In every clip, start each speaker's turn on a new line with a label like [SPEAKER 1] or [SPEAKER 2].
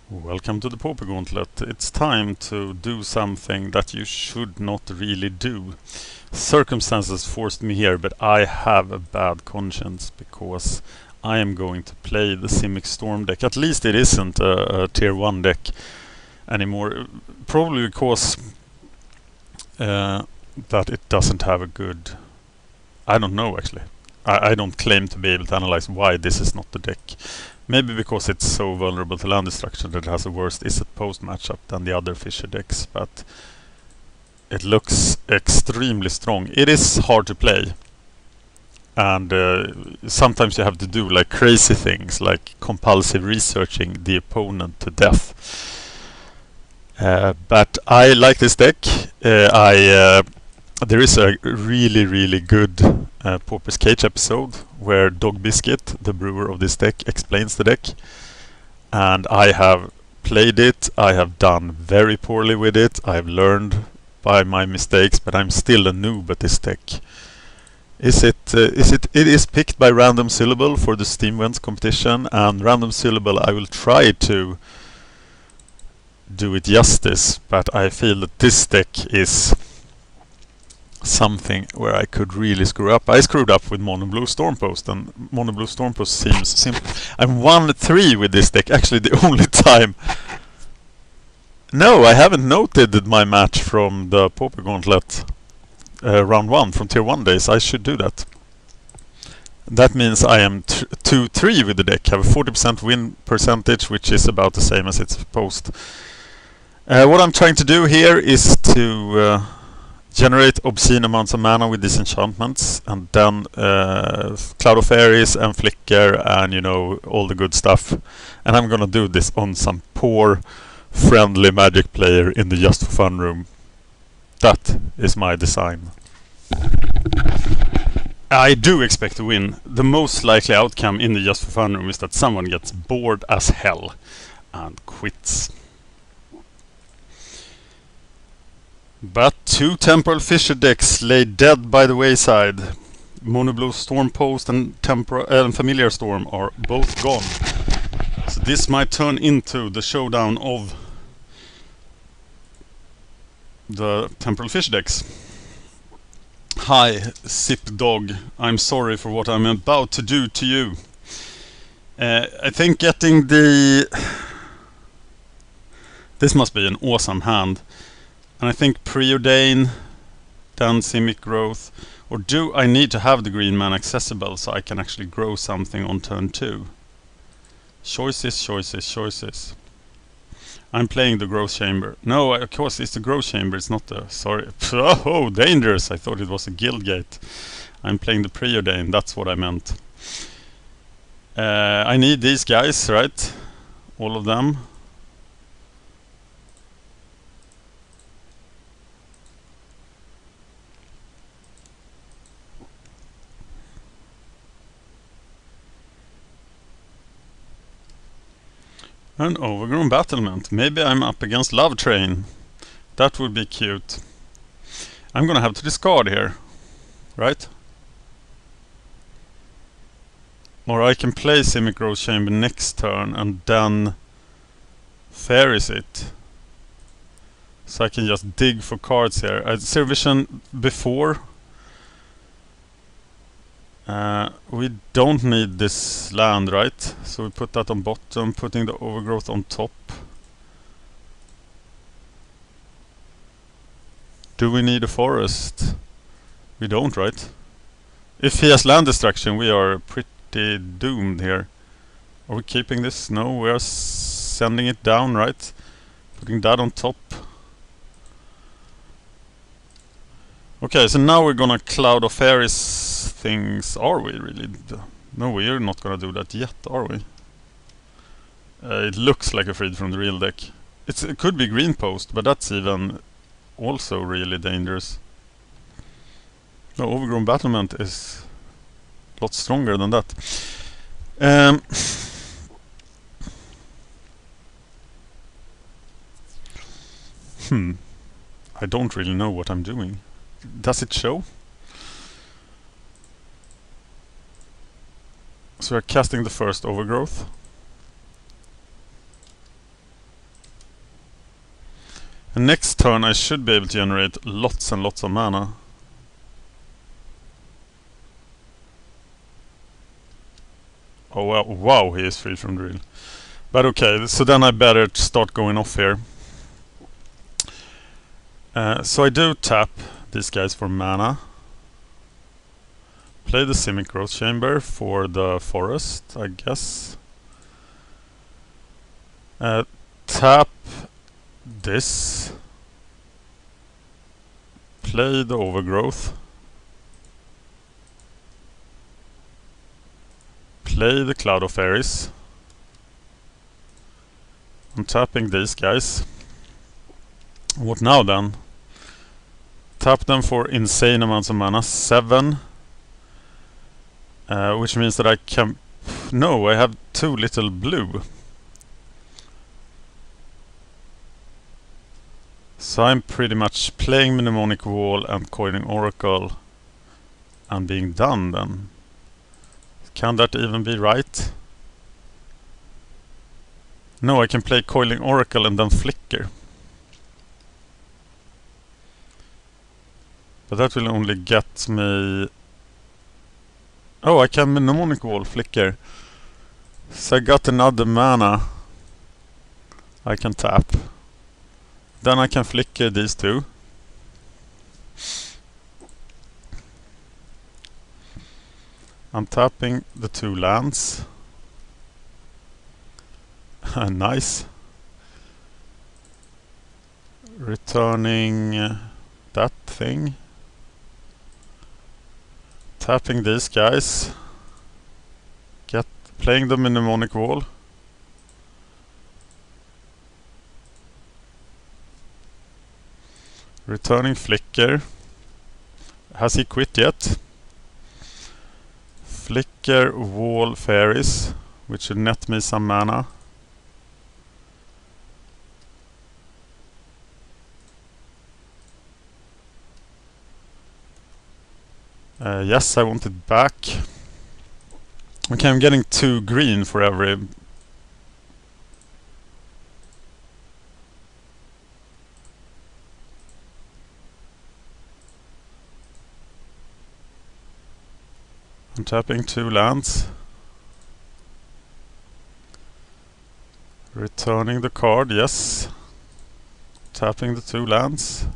[SPEAKER 1] Welcome to the Pauper Gauntlet. It's time to do something that you should not really do. Circumstances forced me here, but I have a bad conscience because I am going to play the Simic Storm deck. At least it isn't a tier 1 deck anymore. Probably because that it doesn't have a good... I don't know actually. I don't claim to be able to analyze why this is not the deck. Maybe because it's so vulnerable to land destruction that it has a worse is-it post matchup than the other Fisher decks, but it looks extremely strong. It is hard to play, and sometimes you have to do like crazy things, like compulsive researching the opponent to death. But I like this deck. There is a really good Pauper's Cage episode where Dog Biscuit, the brewer of this deck, explains the deck, and I have played it. I have done very poorly with it. I have learned by my mistakes, but I'm still a noob at this deck. It is picked by Random Syllable for the Steam Wents competition, and Random Syllable I will try to do it justice, but I feel that this deck is something where I could really screw up. I screwed up with Mono Blue Stormpost, and Mono Blue Stormpost seems simple. I'm 1-3 with this deck, actually the only time. No, I haven't noted my match from the Pauper Gauntlet round 1 from tier 1 days. I should do that. That means I am 2-3 with the deck, have a 40% win percentage, which is about the same as its post. What I'm trying to do here is to generate obscene amounts of mana with these enchantments, and then Cloud of Fairies and Flicker and, you know, all the good stuff. And I'm gonna do this on some poor friendly Magic player in the Just for Fun room. That is my design. I do expect to win. The most likely outcome in the Just for Fun room is that someone gets bored as hell and quits. But two Temporal Fisher decks lay dead by the wayside. Mono Blue Stormpost and Familiar Storm are both gone. So this might turn into the showdown of the Temporal Fisher decks. Hi, Sip Dog. I'm sorry for what I'm about to do to you. I think getting the... This must be an awesome hand. And I think Preordain, then Simic Growth, or do I need to have the green man accessible so I can actually grow something on turn 2? Choices. I'm playing the Growth Chamber. No, of course it's the Growth Chamber, it's not the... Sorry. Oh, dangerous! I thought it was a Guild Gate. I'm playing the Preordain, that's what I meant. I need these guys, right? All of them. An overgrown battlement. Maybe I'm up against Love Train. That would be cute. I'm gonna have to discard here, right? Or I can play Simic Growth Chamber next turn and then Fairies it. So I can just dig for cards here. Zero Vision before. We don't need this land, right? So we put that on bottom, putting the Overgrowth on top. Do we need a forest? We don't, right? If he has land destruction, we are pretty doomed here. Are we keeping this? No, we are sending it down, right? Putting that on top. Okay, so now we're gonna Cloud of Fairies things. Are we really? No, we're not gonna do that yet, are we? It looks like a Freed from the Real deck. It could be Green Post, but that's even also really dangerous. No, Overgrown Battlement is a lot stronger than that. I don't really know what I'm doing. Does it show? So we're casting the first Overgrowth. And next turn I should be able to generate lots and lots of mana. Oh well, wow, he is free from drill. But okay, so then I better start going off here. So I do tap these guys for mana. Play the Simic Growth Chamber for the forest, I guess. Tap this. Play the Overgrowth. Play the Cloud of Fairies. I'm tapping these guys. What now then? Tap them for insane amounts of mana. 7. Which means that I can... No, I have 2 little blue. So I'm pretty much playing Mnemonic Wall and Coiling Oracle and being done then. Can that even be right? No, I can play Coiling Oracle and then Flicker. But that will only get me... Oh, I can Mnemonic Wall Flicker. So I got another mana I can tap. Then I can flicker these 2. I'm tapping the 2 lands. Nice. Returning that thing. Tapping these guys. Playing the Mnemonic Wall. Returning Flicker. Has he quit yet? Flicker Wall Fairies, which should net me some mana. Yes, I want it back. Okay, I'm getting 2 green for every... I'm tapping 2 lands. Returning the card, yes. Tapping the 2 lands.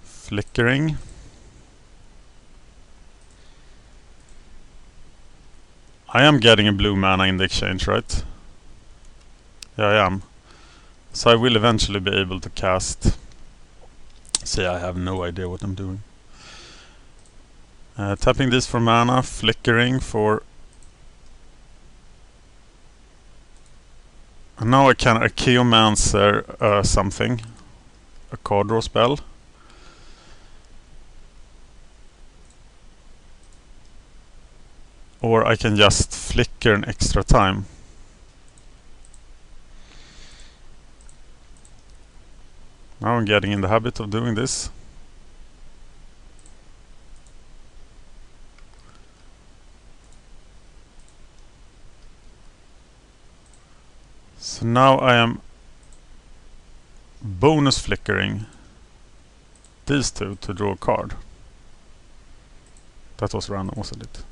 [SPEAKER 1] Flickering. I am getting a blue mana in the exchange, right? Yeah, I am. So I will eventually be able to cast. See, I have no idea what I'm doing. Tapping this for mana, flickering for... And now I can Archaeomancer something. A card draw spell. Or I can just flicker an extra time. Now I'm getting in the habit of doing this. So now I am bonus flickering these 2 to draw a card. That was random, wasn't it?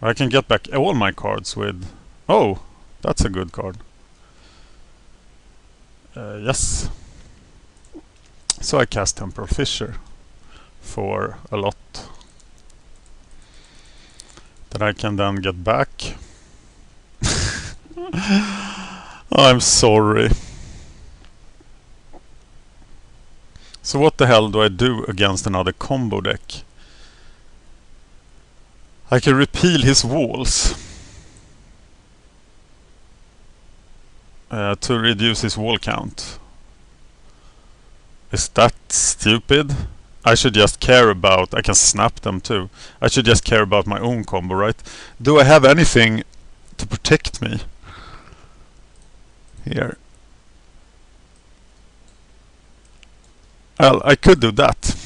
[SPEAKER 1] I can get back all my cards with... Oh, that's a good card. Yes. So I cast Temporal Fissure for a lot that I can then get back. I'm sorry. So what the hell do I do against another combo deck? I can repeal his walls to reduce his wall count. Is that stupid? I should just care about... I can snap them too. I should just care about my own combo, right? Do I have anything to protect me? Here. Well, I could do that.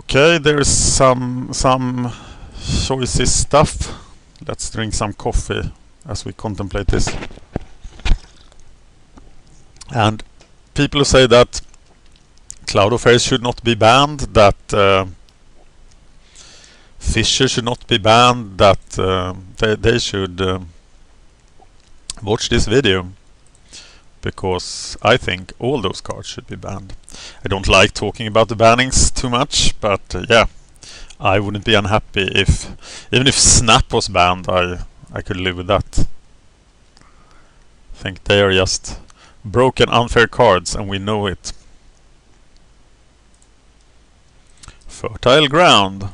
[SPEAKER 1] Okay, there's some choices stuff. Let's drink some coffee as we contemplate this. And people who say that Cloud of Fairies should not be banned, that Fisher should not be banned, that they should watch this video, because I think all those cards should be banned. I don't like talking about the bannings too much, but yeah, I wouldn't be unhappy if, even if Snap was banned, I could live with that. I think they are just broken, unfair cards, and we know it. Fertile ground.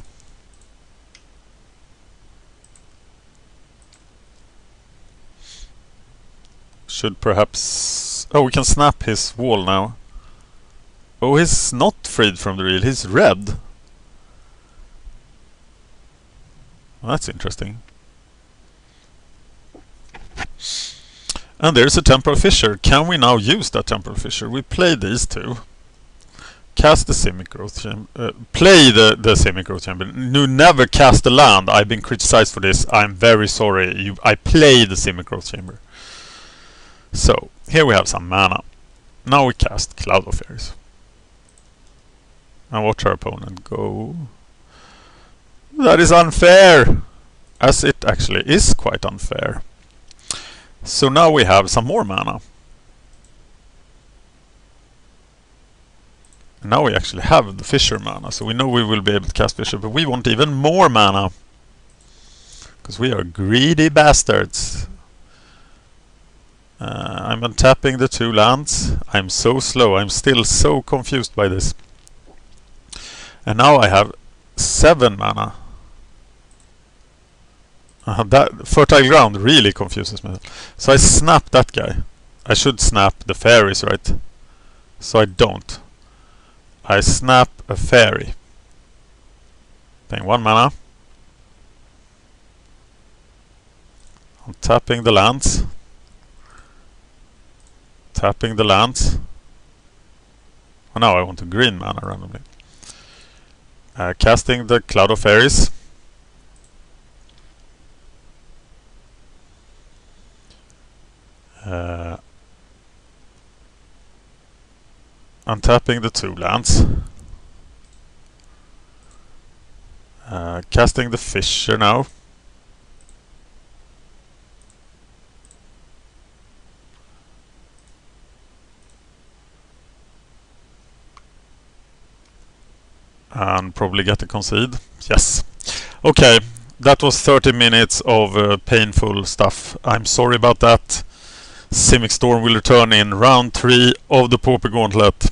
[SPEAKER 1] Should perhaps... Oh, we can snap his wall now. Oh, he's not freed from the reel. He's red. Well, that's interesting. And there's a Temporal Fissure. Can we now use that Temporal Fissure? We play these two. Cast the Simic Growth Chamber. Play the Simic Growth Chamber. You never cast a land. I've been criticized for this. I'm very sorry. I play the Simic Growth Chamber. So, here we have some mana. Now we cast Cloud of Fairies. And watch our opponent go. That is unfair! As it actually is quite unfair. So now we have some more mana. And now we actually have the Fissure mana, so we know we will be able to cast Fissure, but we want even more mana. Because we are greedy bastards. I'm untapping the 2 lands. I'm so slow. I'm still so confused by this. And now I have 7 mana. That Fertile Ground really confuses me. So I snap that guy. I should snap the fairies, right? So I don't. I snap a fairy. Paying 1 mana. I'm tapping the lands. Tapping the lands. Oh, now I want a green mana randomly. Casting the Cloud of Fairies. Untapping the 2 lands. Casting the Fissure now. And probably get a concede. Yes. Okay, that was 30 minutes of painful stuff. I'm sorry about that. Simic Storm will return in round 3 of the Pauper Gauntlet.